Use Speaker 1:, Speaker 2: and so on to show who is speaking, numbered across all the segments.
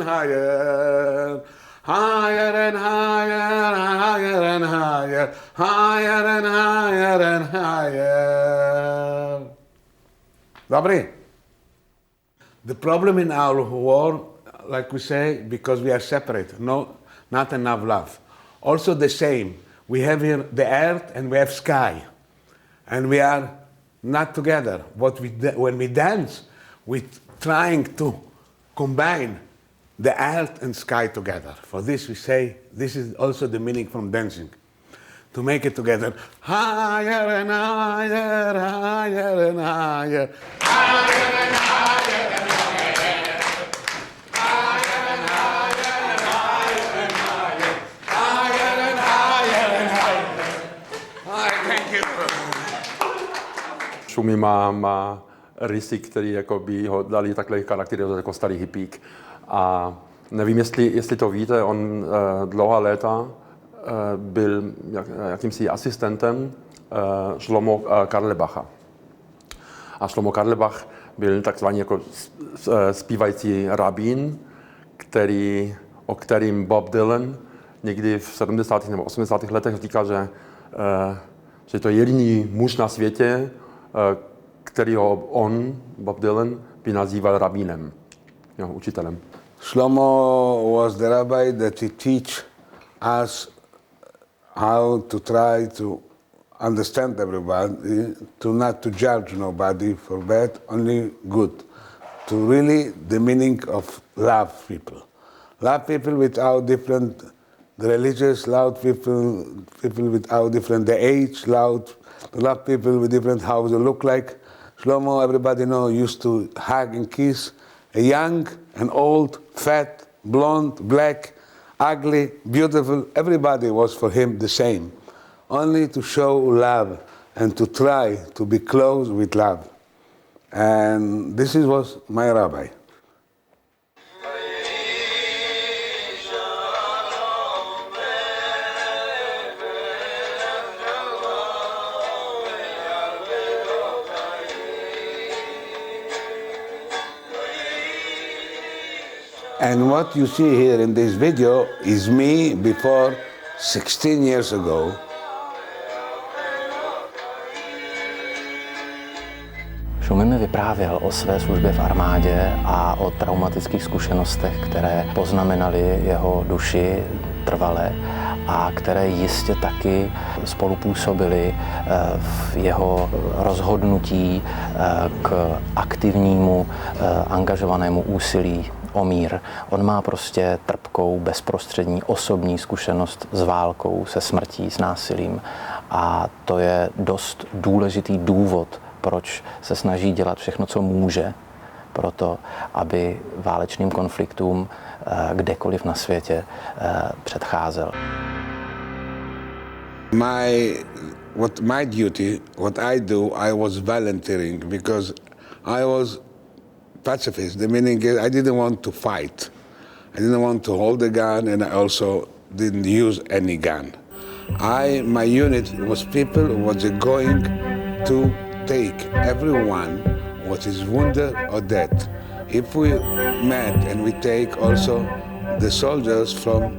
Speaker 1: higher. Higher and higher, higher and higher, higher and higher and higher. Dobrý. The problem in our war, like we say, because we are separate, not enough love. Also the same, we have here the earth and we have sky, and we are not together. When we dance, we're trying to combine the earth and sky together. For this we say, this is also the meaning from dancing. To make it together. Higher and higher, higher and higher. Higher and higher and higher. Higher and higher and higher and higher. Higher and higher and higher. Thank you.
Speaker 2: Shumi má rysy, který jako by ho dali takhle charakterizovat jako starý hippík. A nevím, jestli to víte, on dlouhá léta byl jakýmsi asistentem Shlomo Carlebacha. A Shlomo Carlebach byl takzvaný jako zpívající rabín, o kterým Bob Dylan někdy v 70. nebo 80. letech říkal, že to je jediný muž na světě, kterýho on, Bob Dylan, by nazýval rabínem, učitelem.
Speaker 1: Shlomo was the rabbi that he teach us how to try to understand everybody, to not to judge nobody for bad, only good. To really the meaning of love people. Love people without different the religious, love people without different the age, love people with different how they look like. Shlomo, everybody know, used to hug and kiss a young and old, fat, blonde, black, ugly, beautiful. Everybody was for him the same. Only to show love and to try to be close with love. And this was my rabbi. And what you see here in this video is me before 16 years ago.
Speaker 3: Shumi mi vyprávěl o své službě v armádě a o traumatických zkušenostech, které poznamenaly jeho duši trvale a které jistě taky spolupůsobily v jeho rozhodnutí k aktivnímu, angažovanému úsilí o mír. On má prostě trpkou, bezprostřední, osobní zkušenost s válkou, se smrtí, s násilím. A to je dost důležitý důvod, proč se snaží dělat všechno, co může, proto, aby válečným konfliktům kdekoliv na světě předcházel.
Speaker 1: My duty, what I do, I was volunteering because I was pacifist. The meaning is I didn't want to fight. I didn't want to hold a gun, and I also didn't use any gun. My unit was people who was going to take everyone what is wounded or dead. If we met and we take also the soldiers from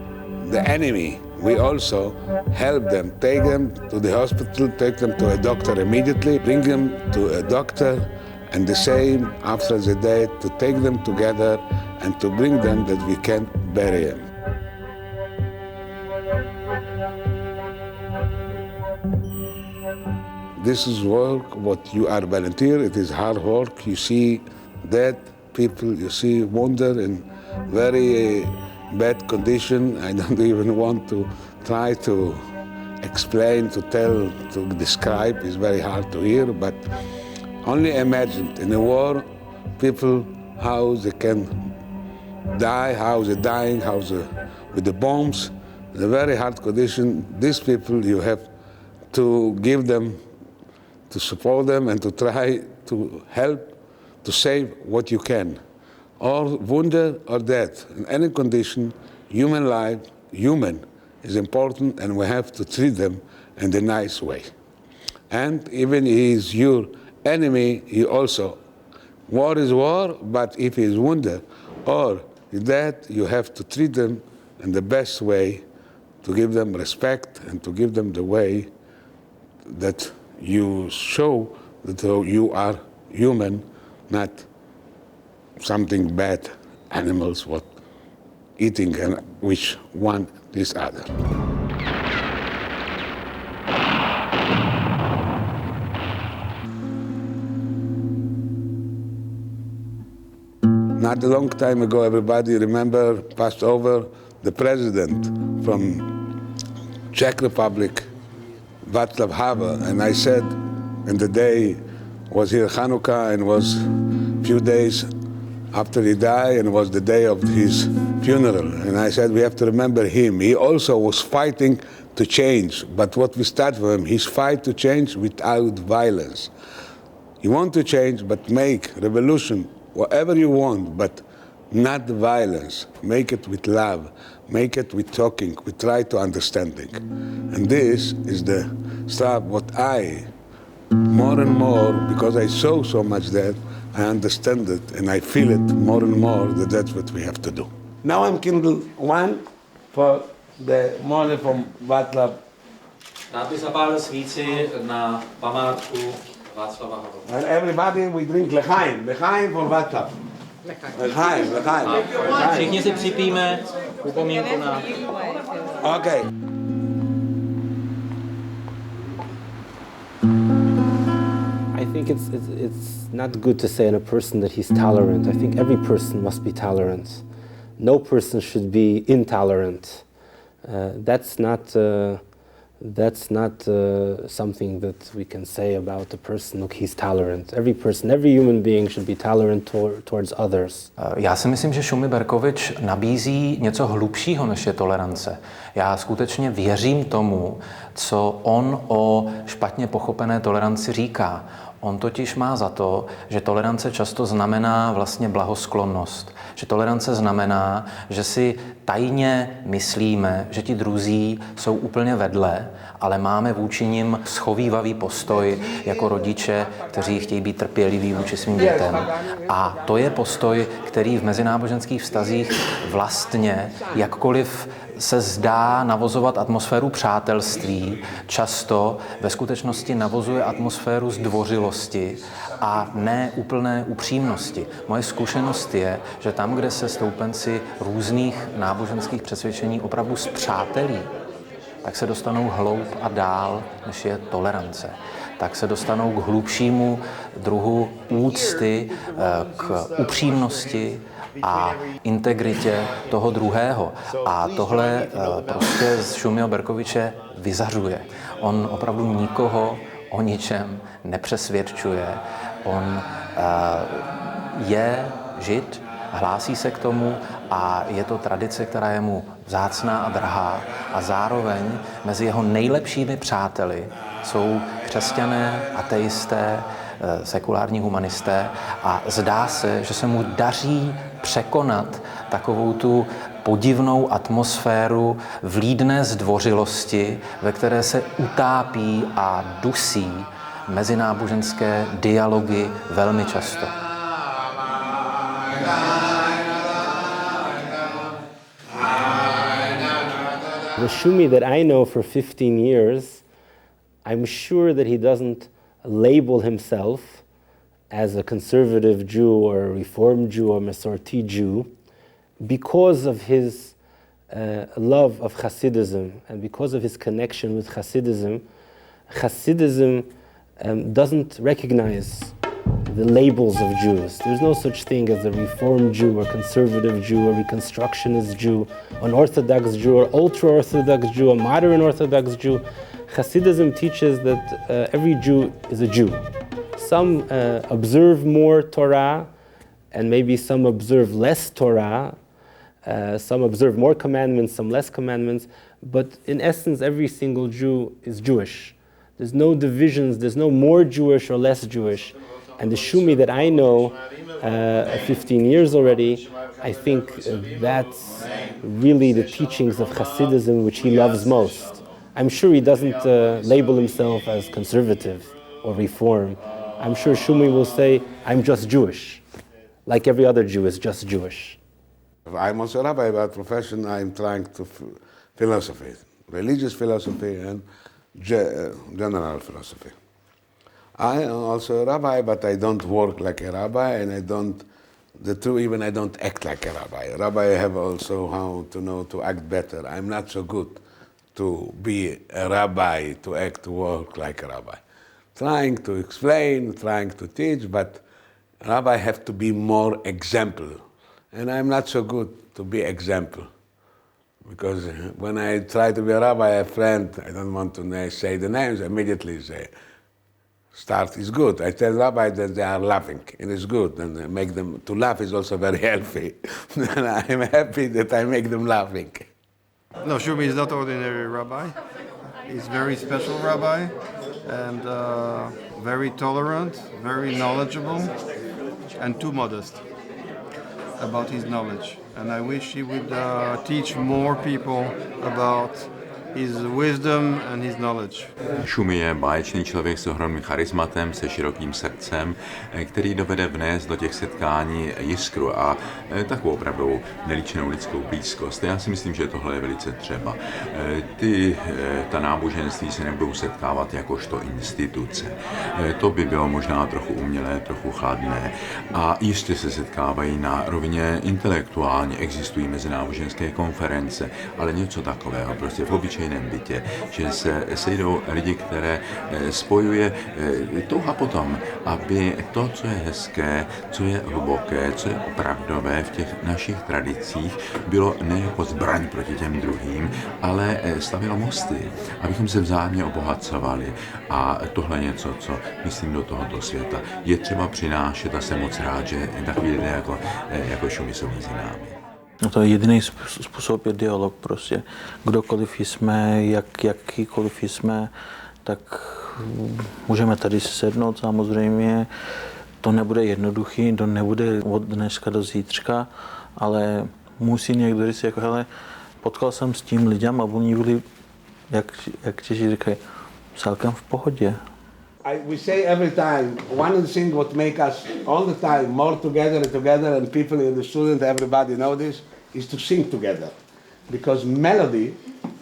Speaker 1: the enemy, we also help them, take them to the hospital, take them to a doctor immediately, bring them to a doctor, and the same after the day to take them together and to bring them that we can bury them. This is work, what you are volunteer, it is hard work. You see dead people, you see wounded in very bad condition. I don't even want to try to explain, to tell, to describe. It's very hard to hear, but only imagine in a war, people, how they can die, how they're dying, with the bombs, in a very hard condition. These people, you have to give them, to support them and to try to help, to save what you can. Or wounded or dead, in any condition, human life, human is important, and we have to treat them in a nice way. And even he is your enemy, he also, war is war, but if he is wounded or that you have to treat them in the best way, to give them respect and to give them the way that you show that you are human, not something bad, animals what eating and which one this other. Not a long time ago, everybody remember, passed over the president from Czech Republic, Václav Havel, and I said, and the day was here Hanukkah, and was few days after he died, and was the day of his funeral. And I said, we have to remember him. He also was fighting to change, but what we start from him, his fight to change without violence. You want to change, but make revolution, whatever you want, but not violence. Make it with love. Make it with talking. We try to understanding. And this is the stuff what I, more and more, because I saw so much that, I understand it and I feel it more and more that that's what we have to do. Now I'm kindle one for the morning from Václav.
Speaker 4: Rád bych zapálil svíci na památku Václava Havla.
Speaker 1: And everybody we drink l'chaim. L'chaim for Václav. L'chaim, l'chaim.
Speaker 4: Všichni si připijeme upomínku na...
Speaker 1: Okay.
Speaker 5: I think it's not good to say in a person that he's tolerant. I think every person must be tolerant. No person should be intolerant. That's not something that we can say about a person, look, he's tolerant. Every person, every human being should be tolerant towards others.
Speaker 3: Já si myslím, že Shumi Berkowitz nabízí něco hlubšího, než je tolerance. Já skutečně věřím tomu, co on o špatně pochopené toleranci říká. On totiž má za to, že tolerance často znamená vlastně blahosklonnost. Že tolerance znamená, že si tajně myslíme, že ti druzí jsou úplně vedle, ale máme vůči nim schovívavý postoj jako rodiče, kteří chtějí být trpěliví vůči svým dětem. A to je postoj, který v mezináboženských vztazích vlastně, jakkoliv se zdá navozovat atmosféru přátelství, často ve skutečnosti navozuje atmosféru zdvořilosti a ne úplné upřímnosti. Moje zkušenost je, že tam, kde se stoupenci různých náboženských přesvědčení opravdu spřátelí, tak se dostanou hloub a dál, než je tolerance. Tak se dostanou k hlubšímu druhu úcty, k upřímnosti a integritě toho druhého. A tohle prostě z Shumiho Berkowitze vyzařuje. On opravdu nikoho o ničem nepřesvědčuje. On je Žid, hlásí se k tomu a je to tradice, která je mu vzácná a drahá. A zároveň mezi jeho nejlepšími přáteli jsou křesťané, ateisté, sekulární humanisté a zdá se, že se mu daří překonat takovou tu podivnou atmosféru vlídné zdvořilosti, ve které se utápí a dusí mezináboženské dialogy velmi často.
Speaker 5: The Shumi that I know for 15 years, I'm sure that he doesn't label himself as a conservative Jew or a Reformed Jew or Masorti Jew because of his love of Hasidism and because of his connection with Hasidism. Hasidism doesn't recognize the labels of Jews. There's no such thing as a Reformed Jew or conservative Jew or Reconstructionist Jew, an Orthodox Jew or ultra-Orthodox Jew, a modern Orthodox Jew. Hasidism teaches that every Jew is a Jew. Some observe more Torah and maybe some observe less Torah. Some observe more commandments, some less commandments. But in essence, every single Jew is Jewish. There's no divisions, there's no more Jewish or less Jewish. And the Shumi that I know, 15 years already, I think that's really the teachings of Hasidism which he loves most. I'm sure he doesn't label himself as conservative or reform. I'm sure Shumi will say, I'm just Jewish, like every other Jew is just Jewish.
Speaker 1: I'm also a rabbi by profession. I'm trying to philosophy, religious philosophy and general philosophy. I am also a rabbi, but I don't work like a rabbi, and I don't act like a rabbi. A rabbi have also how to know to act better. I'm not so good to be a rabbi, to act, to work like a rabbi. Trying to explain, trying to teach, but rabbi have to be more example. And I'm not so good to be example. Because when I try to be a rabbi, a friend, I don't want to say the names, immediately say, start is good. I tell rabbi that they are laughing, and it's good, and make them to laugh is also very healthy. And I'm happy that I make them laughing.
Speaker 6: No, Shumi is not ordinary rabbi. He's very special rabbi, and very tolerant, very knowledgeable, and too modest about his knowledge. And I wish he would teach more people about his wisdom and his knowledge.
Speaker 7: Shumi je báječný člověk s ohromným charismatem, se širokým srdcem, který dovede vnést do těch setkání jiskru a takovou opravdu nelíčenou lidskou blízkost. Já si myslím, že tohle je velice třeba. Ta náboženství se nebudou setkávat jakožto instituce. To by bylo možná trochu umělé, trochu chladné. A jistě se setkávají na rovině intelektuálně. Existují mezináboženské konference, ale něco takového, prostě v obyčejném bytě, že se sejdou lidi, které spojuje touha potom, aby to, co je hezké, co je hluboké, co je opravdové v těch našich tradicích, bylo ne jako zbraň proti těm druhým, ale stavilo mosty, abychom se vzájemně obohacovali. A tohle je něco, co myslím do tohoto světa je třeba přinášet a jsem moc rád, že takový lidé jako Shumi jsou mezi námi.
Speaker 8: No to jediný způsob je dialog prostě. Kdokoliv jsme, jakýkoliv jsme, tak můžeme tady sednout samozřejmě. To nebude jednoduchý, to nebude od dneška do zítřka, ale musí někdo říct, jako hele, potkal jsem s tím lidem a oni byli, jak Češi říkají, celkem v pohodě.
Speaker 1: We say every time, one of the things what make us all the time more together and people in the student, everybody know this, is to sing together. Because melody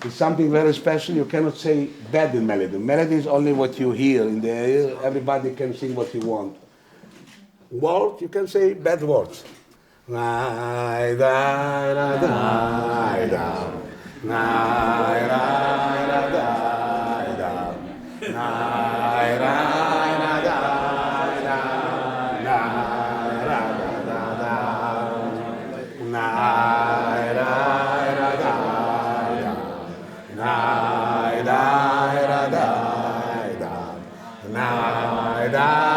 Speaker 1: is something very special. You cannot say bad in melody. Melody is only what you hear in the ear. Everybody can sing what you want. Word, you can say bad words. Da